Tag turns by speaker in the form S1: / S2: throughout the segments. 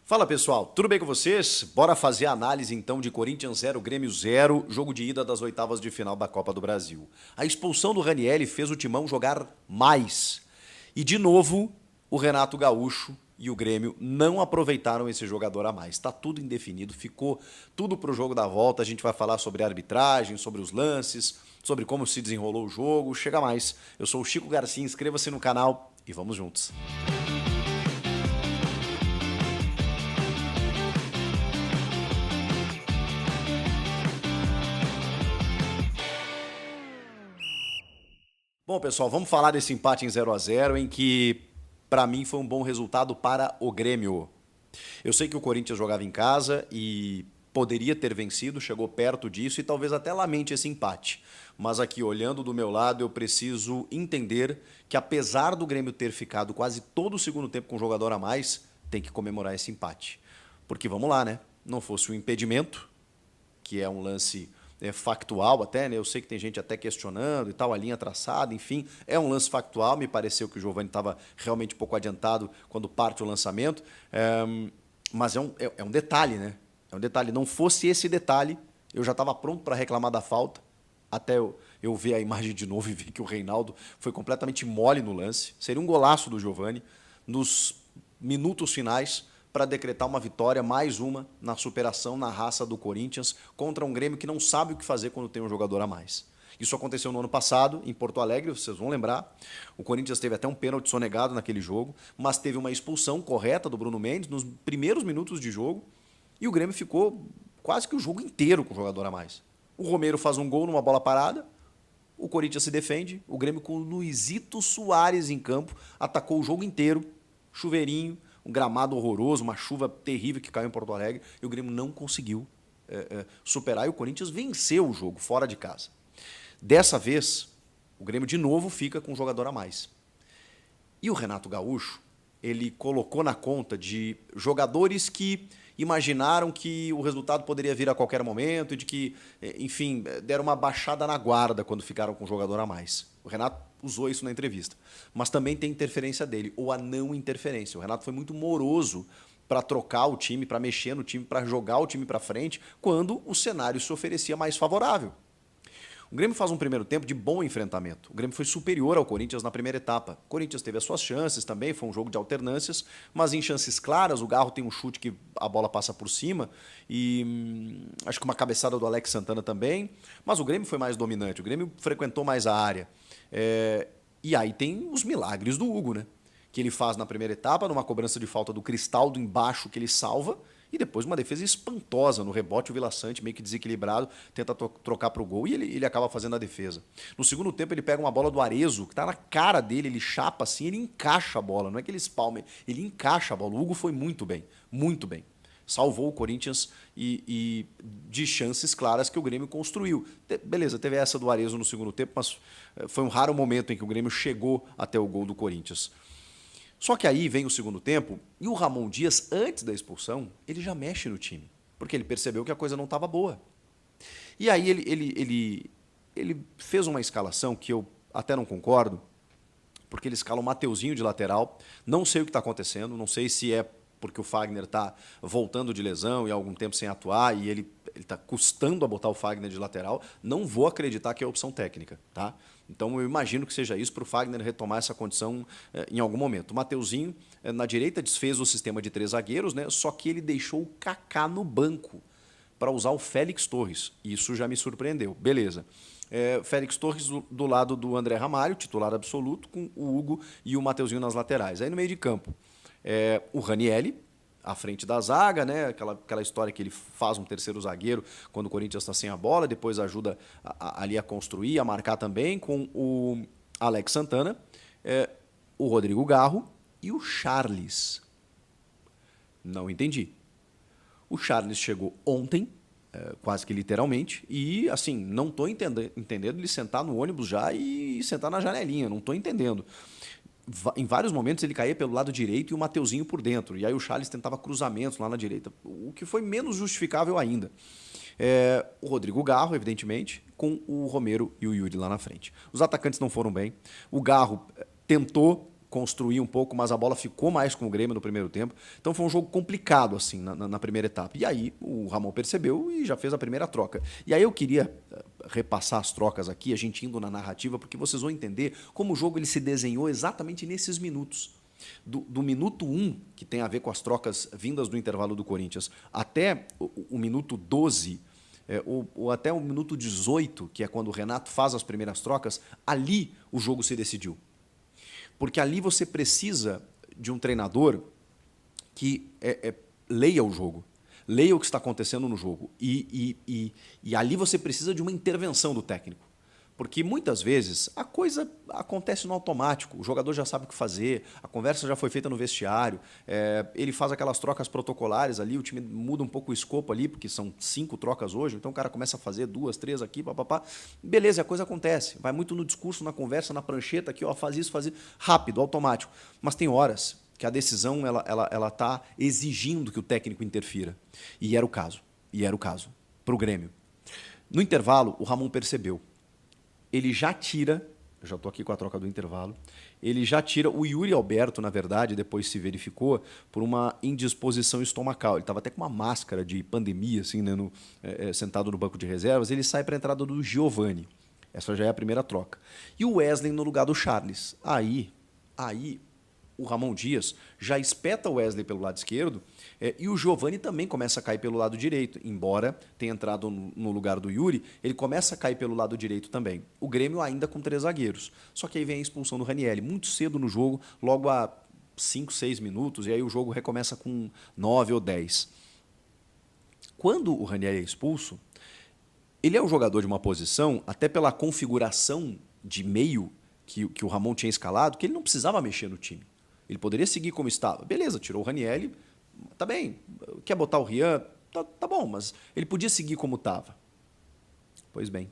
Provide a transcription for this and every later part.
S1: Fala pessoal, tudo bem com vocês? Bora fazer a análise então de Corinthians 0, Grêmio 0, jogo de ida das oitavas de final da Copa do Brasil. A expulsão do Ranieri fez o Timão jogar mais. E de novo, o Renato Gaúcho e o Grêmio não aproveitaram esse jogador a mais. Está tudo indefinido, ficou tudo para o jogo da volta. A gente vai falar sobre a arbitragem, sobre os lances, sobre como se desenrolou o jogo. Chega mais. Eu sou o Chico Garcia, inscreva-se no canal e vamos juntos. Bom, pessoal, vamos falar desse empate em 0-0 em que, para mim, foi um bom resultado para o Grêmio. Eu sei que o Corinthians jogava em casa e poderia ter vencido, chegou perto disso e talvez até lamente esse empate. Mas aqui, olhando do meu lado, eu preciso entender que, apesar do Grêmio ter ficado quase todo o segundo tempo com um jogador a mais, tem que comemorar esse empate. Porque, vamos lá, né? Não fosse o impedimento, que é um lance factual até, né? Eu sei que tem gente até questionando e tal, a linha traçada, enfim, é um lance factual, me pareceu que o Giovani estava realmente um pouco adiantado quando parte o lançamento, mas é um detalhe, né? É um detalhe, não fosse esse detalhe, eu já estava pronto para reclamar da falta, até eu ver a imagem de novo e ver que o Reinaldo foi completamente mole no lance, seria um golaço do Giovani, nos minutos finais, para decretar uma vitória, mais uma, na superação, na raça do Corinthians, contra um Grêmio que não sabe o que fazer quando tem um jogador a mais. Isso aconteceu no ano passado, em Porto Alegre, vocês vão lembrar. O Corinthians teve até um pênalti sonegado naquele jogo, mas teve uma expulsão correta do Bruno Mendes nos primeiros minutos de jogo, e o Grêmio ficou quase que o jogo inteiro com o jogador a mais. O Romero faz um gol numa bola parada, o Corinthians se defende, o Grêmio com o Luizito Soares em campo, atacou o jogo inteiro, chuveirinho, um gramado horroroso, uma chuva terrível que caiu em Porto Alegre, e o Grêmio não conseguiu superar, e o Corinthians venceu o jogo fora de casa. Dessa vez, o Grêmio de novo fica com um jogador a mais. E o Renato Gaúcho, ele colocou na conta de jogadores que imaginaram que o resultado poderia vir a qualquer momento e de que, enfim, deram uma baixada na guarda quando ficaram com um jogador a mais. O Renato usou isso na entrevista. Mas também tem interferência dele, ou a não interferência. O Renato foi muito moroso para trocar o time, para mexer no time, para jogar o time para frente, quando o cenário se oferecia mais favorável. O Grêmio faz um primeiro tempo de bom enfrentamento. O Grêmio foi superior ao Corinthians na primeira etapa. O Corinthians teve as suas chances também, foi um jogo de alternâncias, mas em chances claras, o Garro tem um chute que a bola passa por cima e acho que uma cabeçada do Alex Santana também, mas o Grêmio foi mais dominante, o Grêmio frequentou mais a área. E aí tem os milagres do Hugo, né? Que ele faz na primeira etapa, numa cobrança de falta do Cristaldo embaixo que ele salva, e depois uma defesa espantosa no rebote, o Vila Sante meio que desequilibrado, tenta trocar para o gol e ele acaba fazendo a defesa. No segundo tempo ele pega uma bola do Arezzo, que está na cara dele, ele chapa assim, ele encaixa a bola, não é que ele espalme, ele encaixa a bola. O Hugo foi muito bem, muito bem. Salvou o Corinthians e de chances claras que o Grêmio construiu. Beleza, teve essa do Arezzo no segundo tempo, mas foi um raro momento em que o Grêmio chegou até o gol do Corinthians. Só que aí vem o segundo tempo e o Ramon Dias, antes da expulsão, ele já mexe no time, porque ele percebeu que a coisa não estava boa. E aí ele fez uma escalação que eu até não concordo, porque ele escala o Mateuzinho de lateral, não sei o que está acontecendo, não sei se é porque o Fagner está voltando de lesão e há algum tempo sem atuar e ele está custando a botar o Fagner de lateral, não vou acreditar que é opção técnica, tá? Então eu imagino que seja isso para o Fagner retomar essa condição em algum momento. O Mateuzinho, na direita, desfez o sistema de 3 zagueiros, né? Só que ele deixou o Kaká no banco para usar o Félix Torres. Isso já me surpreendeu. Beleza. Félix Torres do lado do André Ramalho, titular absoluto, com o Hugo e o Mateuzinho nas laterais. Aí no meio de campo, o Ranieri, à frente da zaga, né? Aquela história que ele faz um terceiro zagueiro quando o Corinthians está sem a bola, depois ajuda ali a construir, a marcar também, com o Alex Santana, o Rodrigo Garro e o Charles. Não entendi. O Charles chegou ontem, quase que literalmente, e assim, não estou entendendo ele sentar no ônibus já e sentar na janelinha, não estou entendendo. Em vários momentos ele caía pelo lado direito e o Mateuzinho por dentro. E aí o Charles tentava cruzamentos lá na direita, o que foi menos justificável ainda. O Rodrigo Garro, evidentemente, com o Romero e o Yuri lá na frente. Os atacantes não foram bem. O Garro tentou construir um pouco, mas a bola ficou mais com o Grêmio no primeiro tempo. Então foi um jogo complicado assim na primeira etapa. E aí o Ramon percebeu e já fez a primeira troca. E aí eu queria repassar as trocas aqui, a gente indo na narrativa, porque vocês vão entender como o jogo ele se desenhou exatamente nesses minutos. Do minuto 1, que tem a ver com as trocas vindas do intervalo do Corinthians, até o minuto 12, ou até o minuto 18, que é quando o Renato faz as primeiras trocas, ali o jogo se decidiu. Porque ali você precisa de um treinador que leia o jogo, leia o que está acontecendo no jogo. E ali você precisa de uma intervenção do técnico. Porque muitas vezes a coisa acontece no automático, o jogador já sabe o que fazer, a conversa já foi feita no vestiário, ele faz aquelas trocas protocolares ali, o time muda um pouco o escopo ali, porque são 5 trocas hoje, então o cara começa a fazer 2, 3 aqui, papapá. Beleza, a coisa acontece, vai muito no discurso, na conversa, na prancheta, aqui, ó, faz isso, rápido, automático. Mas tem horas que a decisão ela tá exigindo que o técnico interfira. E era o caso, para o Grêmio. No intervalo, o Ramon percebeu. Ele já tira, eu já estou aqui com a troca do intervalo, ele já tira o Yuri Alberto, na verdade, depois se verificou, por uma indisposição estomacal. Ele estava até com uma máscara de pandemia, assim, né, sentado no banco de reservas. Ele sai para a entrada do Giovani. Essa já é a primeira troca. E o Wesley no lugar do Charles. Aí o Ramon Dias já espeta o Wesley pelo lado esquerdo e o Giovani também começa a cair pelo lado direito. Embora tenha entrado no lugar do Yuri, ele começa a cair pelo lado direito também. O Grêmio ainda com 3 zagueiros. Só que aí vem a expulsão do Ranieri. Muito cedo no jogo, logo a 5, 6 minutos, e aí o jogo recomeça com 9 ou 10. Quando o Ranieri é expulso, ele é um jogador de uma posição, até pela configuração de meio que o Ramon tinha escalado, que ele não precisava mexer no time. Ele poderia seguir como estava. Beleza, tirou o Ranieri, tá bem. Quer botar o Rian? Tá bom, mas ele podia seguir como estava. Pois bem,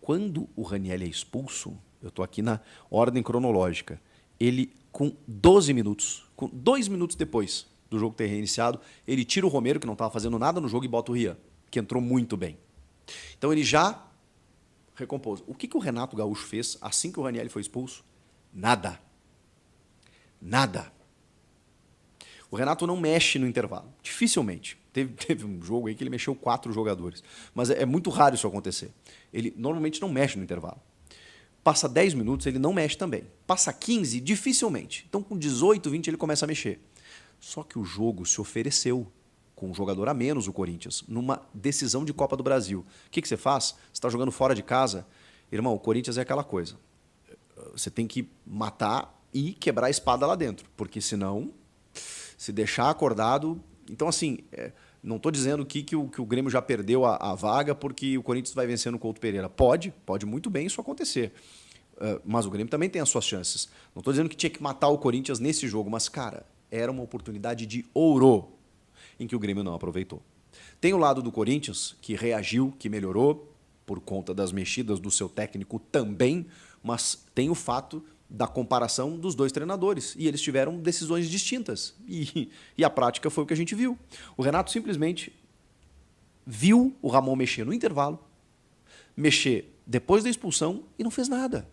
S1: quando o Ranieri é expulso, eu estou aqui na ordem cronológica, ele com 12 minutos, com 2 minutos depois do jogo ter reiniciado, ele tira o Romero, que não estava fazendo nada no jogo, e bota o Rian, que entrou muito bem. Então ele já recompôs. O que o Renato Gaúcho fez assim que o Ranieri foi expulso? Nada. O Renato não mexe no intervalo, dificilmente. Teve um jogo aí que ele mexeu 4 jogadores, mas é muito raro isso acontecer. Ele normalmente não mexe no intervalo. Passa 10 minutos, ele não mexe também. Passa 15, dificilmente. Então com 18, 20 ele começa a mexer. Só que o jogo se ofereceu com um jogador a menos, o Corinthians, numa decisão de Copa do Brasil. O que você faz? Você está jogando fora de casa? Irmão, o Corinthians é aquela coisa. Você tem que matar e quebrar a espada lá dentro, porque senão, se deixar acordado... Então, assim, não estou dizendo que o Grêmio já perdeu a vaga porque o Corinthians vai vencendo o Couto Pereira. Pode muito bem isso acontecer, mas o Grêmio também tem as suas chances. Não estou dizendo que tinha que matar o Corinthians nesse jogo, mas, cara, era uma oportunidade de ouro em que o Grêmio não aproveitou. Tem o lado do Corinthians, que reagiu, que melhorou, por conta das mexidas do seu técnico também, mas tem o fato da comparação dos 2 treinadores. E eles tiveram decisões distintas. E a prática foi o que a gente viu. O Renato simplesmente viu o Ramon mexer no intervalo, mexer depois da expulsão e não fez nada.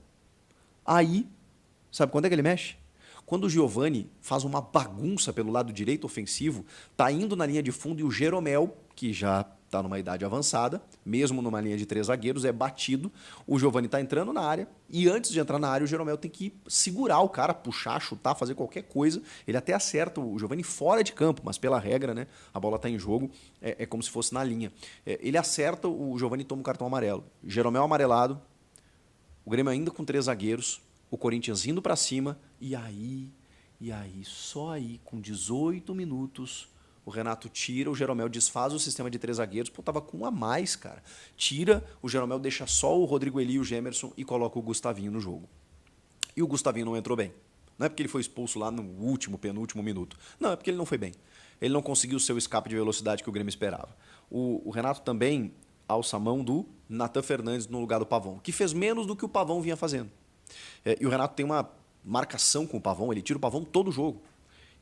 S1: Aí, sabe quando é que ele mexe? Quando o Giovani faz uma bagunça pelo lado direito ofensivo, tá indo na linha de fundo e o Jeromel, que já está numa idade avançada, mesmo numa linha de 3 zagueiros, é batido. O Giovani está entrando na área e antes de entrar na área o Jeromel tem que segurar o cara, puxar, chutar, fazer qualquer coisa. Ele até acerta o Giovani fora de campo, mas pela regra, né, a bola está em jogo, é como se fosse na linha. Ele acerta, o Giovani toma o cartão amarelo. Jeromel amarelado, o Grêmio ainda com 3 zagueiros, o Corinthians indo para cima e aí, só aí, com 18 minutos... O Renato tira, o Jeromel desfaz o sistema de 3 zagueiros, pô, tava com um a mais, cara. Tira, o Jeromel deixa só o Rodrigo Eli e o Gemerson e coloca o Gustavinho no jogo. E o Gustavinho não entrou bem. Não é porque ele foi expulso lá no último, penúltimo minuto. Não, é porque ele não foi bem. Ele não conseguiu o seu escape de velocidade que o Grêmio esperava. O Renato também alça a mão do Natan Fernandes no lugar do Pavão, que fez menos do que o Pavão vinha fazendo. E o Renato tem uma marcação com o Pavão, ele tira o Pavão todo o jogo.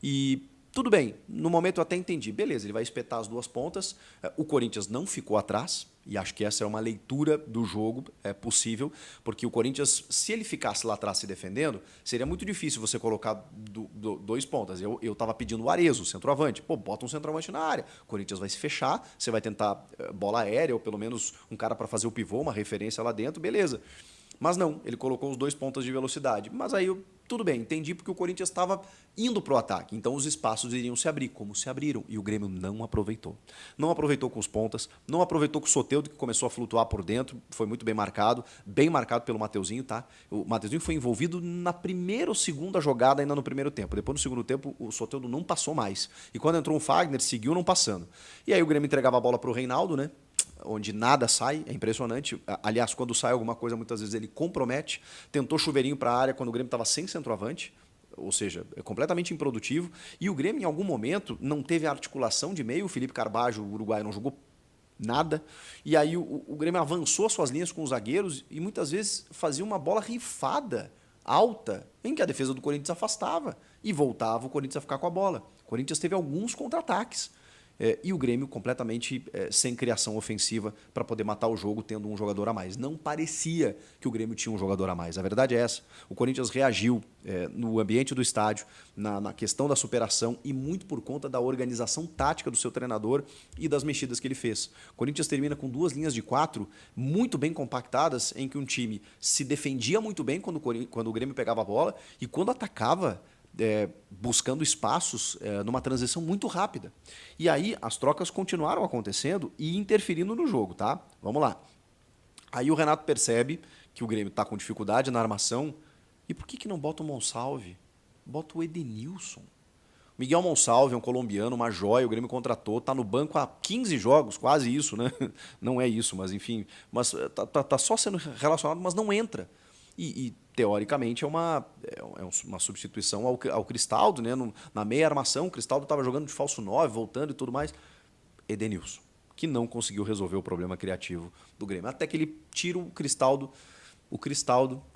S1: E tudo bem, no momento eu até entendi. Beleza, ele vai espetar as duas pontas. O Corinthians não ficou atrás, e acho que essa é uma leitura do jogo possível, porque o Corinthians, se ele ficasse lá atrás se defendendo, seria muito difícil você colocar dois pontas. Eu estava pedindo o Arezzo, o centroavante. Pô, bota um centroavante na área. O Corinthians vai se fechar, você vai tentar bola aérea, ou pelo menos um cara para fazer o pivô, uma referência lá dentro, beleza. Mas não, ele colocou os dois pontas de velocidade. Mas aí, tudo bem, entendi porque o Corinthians estava indo para o ataque. Então os espaços iriam se abrir, como se abriram. E o Grêmio não aproveitou. Não aproveitou com os pontas, não aproveitou com o Soteldo, que começou a flutuar por dentro. Foi muito bem marcado pelo Mateuzinho, tá? O Mateuzinho foi envolvido na primeira ou segunda jogada, ainda no primeiro tempo. Depois, no segundo tempo, o Soteldo não passou mais. E quando entrou o Fagner, seguiu não passando. E aí o Grêmio entregava a bola para o Reinaldo, né? Onde nada sai, é impressionante. Aliás, quando sai alguma coisa, muitas vezes ele compromete. Tentou chuveirinho para a área quando o Grêmio estava sem centroavante, ou seja, é completamente improdutivo. E o Grêmio, em algum momento, não teve a articulação de meio. O Felipe Carbajo, o uruguaio, não jogou nada. E aí o Grêmio avançou as suas linhas com os zagueiros e muitas vezes fazia uma bola rifada, alta, em que a defesa do Corinthians afastava e voltava o Corinthians a ficar com a bola. O Corinthians teve alguns contra-ataques. E o Grêmio completamente sem criação ofensiva para poder matar o jogo tendo um jogador a mais. Não parecia que o Grêmio tinha um jogador a mais. A verdade é essa. O Corinthians reagiu no ambiente do estádio, na questão da superação e muito por conta da organização tática do seu treinador e das mexidas que ele fez. O Corinthians termina com duas linhas de 4 muito bem compactadas, em que um time se defendia muito bem quando o Grêmio pegava a bola e quando atacava, buscando espaços numa transição muito rápida. E aí as trocas continuaram acontecendo e interferindo no jogo, tá? Vamos lá. Aí o Renato percebe que o Grêmio está com dificuldade na armação. E por que não bota o Monsalve? Bota o Edenilson. Miguel Monsalve é um colombiano, uma joia, o Grêmio contratou, está no banco há 15 jogos, quase isso, né? Não é isso, mas enfim. Mas tá só sendo relacionado, mas não entra. E teoricamente, é uma substituição ao Cristaldo, né? Na meia armação, o Cristaldo estava jogando de falso 9, voltando e tudo mais. Edenilson, que não conseguiu resolver o problema criativo do Grêmio. Até que ele tira o Cristaldo,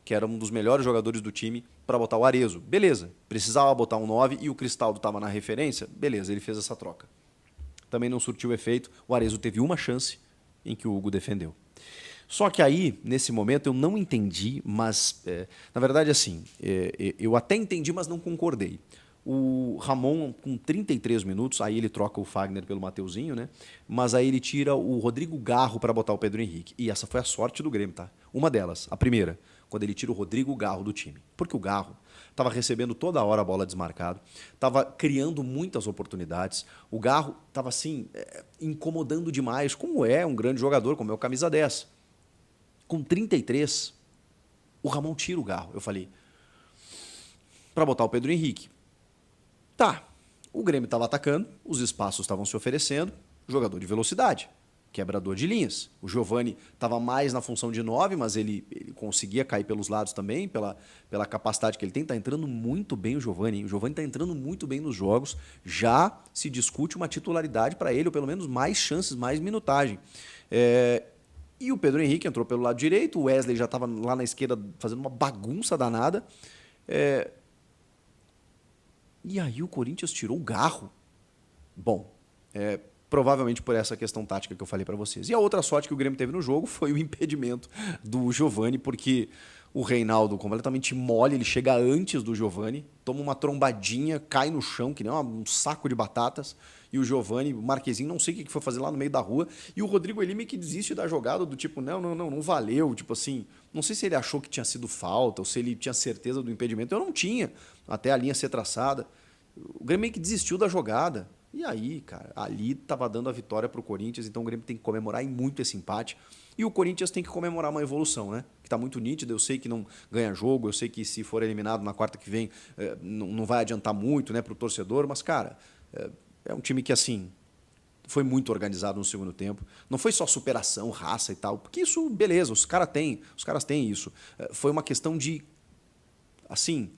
S1: que era um dos melhores jogadores do time, para botar o Arezzo. Beleza, precisava botar um 9 e o Cristaldo estava na referência. Beleza, ele fez essa troca. Também não surtiu efeito. O Arezzo teve uma chance em que o Hugo defendeu. Só que aí, nesse momento, eu não entendi, mas, na verdade, assim, eu até entendi, mas não concordei. O Ramon, com 33 minutos, aí ele troca o Fagner pelo Mateuzinho, né? Mas aí ele tira o Rodrigo Garro para botar o Pedro Henrique. E essa foi a sorte do Grêmio, tá? Uma delas, a primeira, quando ele tira o Rodrigo Garro do time. Porque o Garro estava recebendo toda hora a bola desmarcado, estava criando muitas oportunidades. O Garro estava, assim, incomodando demais, como é um grande jogador, como é o camisa 10. Com 33, o Ramon tira o Garro. Eu falei, para botar o Pedro Henrique. Tá, o Grêmio estava atacando, os espaços estavam se oferecendo, jogador de velocidade, quebrador de linhas. O Giovani estava mais na função de 9, mas ele conseguia cair pelos lados também, pela capacidade que ele tem. Está entrando muito bem o Giovani. O Giovani está entrando muito bem nos jogos. Já se discute uma titularidade para ele, ou pelo menos mais chances, mais minutagem. E o Pedro Henrique entrou pelo lado direito, o Wesley já estava lá na esquerda fazendo uma bagunça danada. E aí o Corinthians tirou o Garro. Bom, provavelmente por essa questão tática que eu falei para vocês. E a outra sorte que o Grêmio teve no jogo foi o impedimento do Giovani, porque o Reinaldo completamente mole, ele chega antes do Giovani, toma uma trombadinha, cai no chão, que nem um saco de batatas, e o Giovani, o Marquezinho, não sei o que foi fazer lá no meio da rua, e o Rodrigo Eli meio que desiste da jogada, do tipo, não valeu, tipo assim, não sei se ele achou que tinha sido falta, ou se ele tinha certeza do impedimento, eu não tinha, até a linha ser traçada. O Grêmio meio que desistiu da jogada. E aí, cara, ali estava dando a vitória para o Corinthians, então o Grêmio tem que comemorar muito esse empate. E o Corinthians tem que comemorar uma evolução, né? Que está muito nítida, eu sei que não ganha jogo, eu sei que se for eliminado na quarta que vem não vai adiantar muito, né, para o torcedor, mas, cara, é um time que, assim, foi muito organizado no segundo tempo. Não foi só superação, raça e tal, porque isso, beleza, os caras têm isso. Foi uma questão de, assim,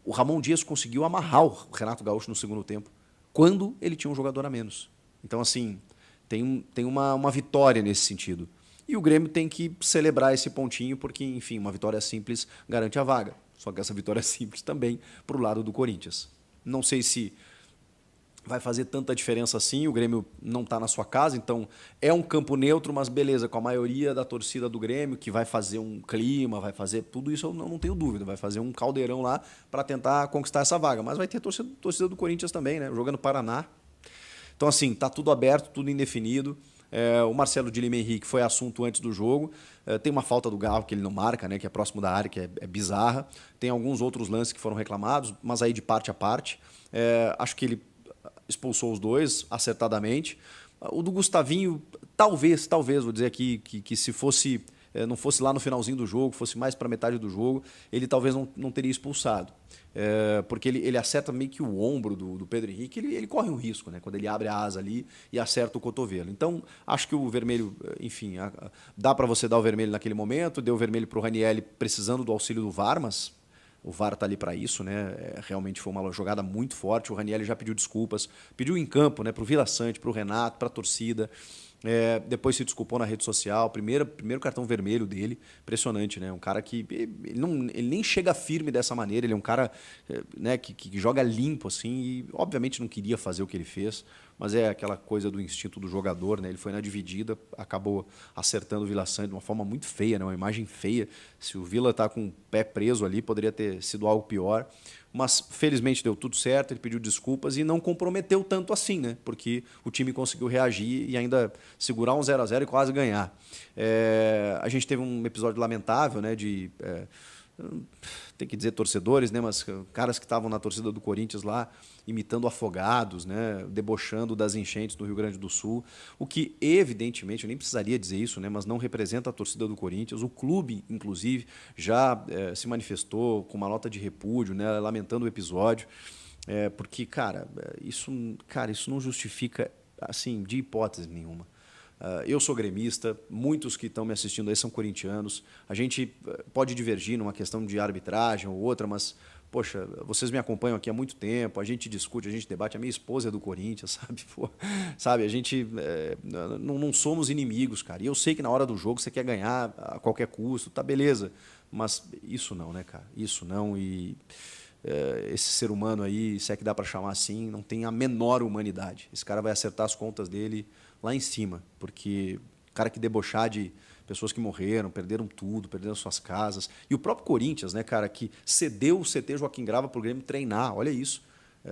S1: o Ramon Dias conseguiu amarrar o Renato Gaúcho no segundo tempo, quando ele tinha um jogador a menos. Então, assim, tem uma vitória nesse sentido. E o Grêmio tem que celebrar esse pontinho, porque, enfim, uma vitória simples garante a vaga. Só que essa vitória simples também para o lado do Corinthians. Não sei se vai fazer tanta diferença assim. O Grêmio não está na sua casa, então é um campo neutro, mas beleza, com a maioria da torcida do Grêmio, que vai fazer um clima, vai fazer tudo isso, eu não tenho dúvida, vai fazer um caldeirão lá para tentar conquistar essa vaga. Mas vai ter torcida do Corinthians também, né? Jogando Paraná. Então, assim, tá tudo aberto, tudo indefinido. O Marcelo de Lima Henrique foi assunto antes do jogo. Tem uma falta do Galo que ele não marca, né, que é próximo da área, que é bizarra. Tem alguns outros lances que foram reclamados, mas aí de parte a parte. Acho que ele expulsou os dois acertadamente. O do Gustavinho, talvez, vou dizer aqui, que se fosse não fosse lá no finalzinho do jogo, fosse mais para metade do jogo, ele talvez não teria expulsado. Porque ele acerta meio que o ombro do Pedro Henrique, ele corre um risco, né, quando ele abre a asa ali e acerta o cotovelo. Então, acho que o vermelho, enfim, dá para você dar o vermelho naquele momento, deu o vermelho para o Ranieri precisando do auxílio do VAR, mas o VAR está ali para isso, né? Realmente foi uma jogada muito forte. O Ranieri já pediu desculpas, pediu em campo, né, para o Vila Sante, para o Renato, para a torcida. Depois se desculpou na rede social. Primeiro cartão vermelho dele, impressionante, né? Um cara que ele nem chega firme dessa maneira. Ele é um cara, né, que joga limpo assim e obviamente não queria fazer o que ele fez, mas é aquela coisa do instinto do jogador, né? Ele foi na dividida, acabou acertando o Vila Sante de uma forma muito feia, né? Uma imagem feia. Se o Vila está com o pé preso ali, poderia ter sido algo pior. Mas felizmente deu tudo certo, ele pediu desculpas e não comprometeu tanto assim, né? Porque o time conseguiu reagir e ainda segurar um 0-0 e quase ganhar. A gente teve um episódio lamentável, né? Tem que dizer torcedores, né? Mas caras que estavam na torcida do Corinthians lá, imitando afogados, né? Debochando das enchentes do Rio Grande do Sul, o que evidentemente, eu nem precisaria dizer isso, né? Mas não representa a torcida do Corinthians. O clube, inclusive, já se manifestou com uma nota de repúdio, né? Lamentando o episódio, porque, cara, isso não justifica, assim, de hipótese nenhuma. Eu sou gremista, muitos que estão me assistindo aí são corintianos. A gente pode divergir numa questão de arbitragem ou outra, mas, poxa, vocês me acompanham aqui há muito tempo, a gente discute, a gente debate. A minha esposa é do Corinthians, sabe? Pô, sabe, a gente não somos inimigos, cara. E eu sei que na hora do jogo você quer ganhar a qualquer custo, tá beleza. Mas isso não, né, cara? Isso não. E esse ser humano aí, se é que dá para chamar assim, não tem a menor humanidade. Esse cara vai acertar as contas dele lá em cima, porque o cara que debochar de pessoas que morreram, perderam tudo, perderam suas casas. E o próprio Corinthians, né, cara, que cedeu o CT Joaquim Grava para o Grêmio treinar, olha isso.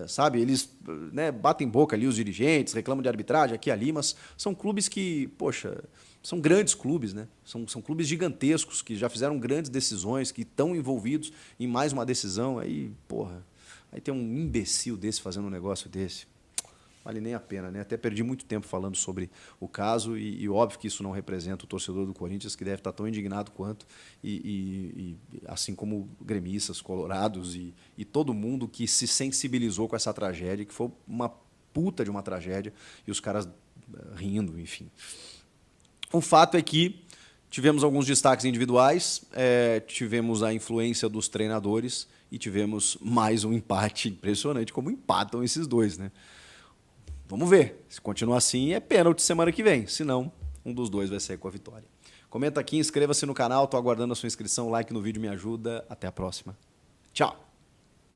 S1: Sabe, eles, né, batem boca ali os dirigentes, reclamam de arbitragem aqui e ali, mas são clubes que, poxa, são grandes clubes, né? São clubes gigantescos que já fizeram grandes decisões, que estão envolvidos em mais uma decisão. Aí, porra, aí tem um imbecil desse fazendo um negócio desse. Vale nem a pena, né? Até perdi muito tempo falando sobre o caso e óbvio que isso não representa o torcedor do Corinthians, que deve estar tão indignado quanto, assim como gremistas, colorados e todo mundo que se sensibilizou com essa tragédia, que foi uma puta de uma tragédia, e os caras rindo, enfim. O fato é que tivemos alguns destaques individuais, tivemos a influência dos treinadores e tivemos mais um empate impressionante, como empatam esses dois, né? Vamos ver. Se continuar assim, é pênalti semana que vem. Se não, um dos dois vai sair com a vitória. Comenta aqui, inscreva-se no canal. Estou aguardando a sua inscrição. Like no vídeo me ajuda. Até a próxima. Tchau.